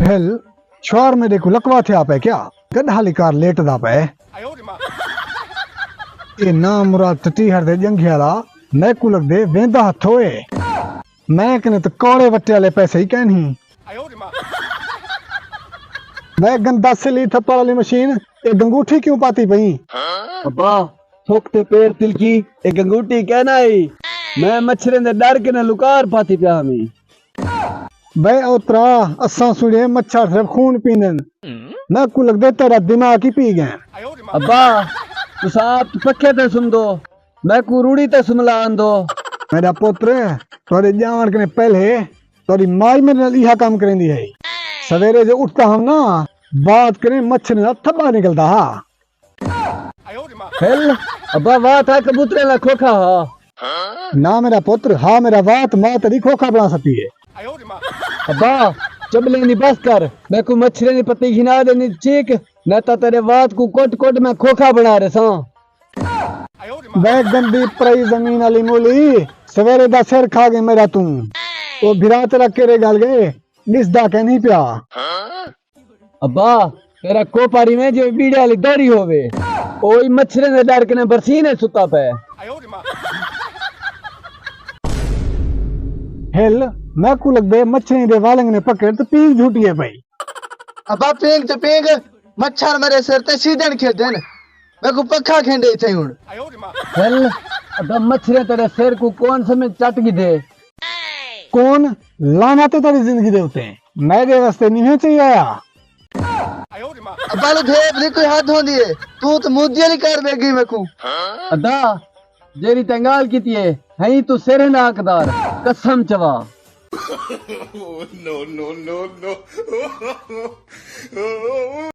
Hello शोर मेरे को लकवा थे आप है क्या गड्ढा लिकार लेट दा पे ये ना मुराद टटी हर दे जंगी वाला मैं को लग दे वेंदा हथोए मैं कने तो कौड़े वट्टे वाले पैसे ही कहनी मैं गंदा से ली थप्पड़ वाली मशीन ये गंगूठी क्यों पाती पई अब्बा थोकते पैर तिलकी एक अंगूठी कहना ही मैं मच्छरे दे डर के न लुकार पाती पिया हमी बे उतरा असा सुने मच्छर सिर्फ खून पीनन मैं को लग दे तेरा दिमाग ही पी गए अब्बा तुस आप पक्के ते सुन दो मैं को रूड़ी ते सुमलान दो मेरा पुत्र तोरे जान के पहले तोरी माई मेरे नाल इहा काम करेंदी है सवेरे जो उठता हम ना बात करें मच्छर ना थब्बा निकलता हा हेल अब्बा वात है कबूतरे ला खोखा हा ना मेरा पुत्र हाँ मेरा बात माँ तेरी खोखा बना सकती है अब्बा चबले नी बस कर मैं को मच्छरे नी पत्ती घिना देनी चीक न ता तेरे वात को कोट कोट में खोखा बना रहे सा वे गंदी पराई जमीन वाली मूली सवेरे दा सिर खा गए मेरा तू तो भिरा तेरा केरे गल गए दिसदा के नहीं पिया अब्बा तेरा कोपारी में जो बीड़े वाली दौड़ी होवे ओई मच्छरे ने डर के ने बरसीने सुता पे हेल मैं को लग दे मच्छरी दे वालंग ने पकड़ तो पीक झूठी है भाई अब्बा पेंग तो पेंग मच्छर मेरे सिर ते सीधन खेदन मैं को पक्का खेंडे थे हुन हेल अब्बा मच्छरे तेरे सिर को कौन समय चट की दे कौन लाना तो तेरी जिंदगी दे होते हैं मेरे वास्ते नहीं चाहिए आया अब्बा लो धेप दी कोई हाथ होंदी है तू तो मुद्दी वाली कर देगी मैं को अदा जेरी तंगाल कीती है तू सिर नाकदार कसम चवा no, no, no, no.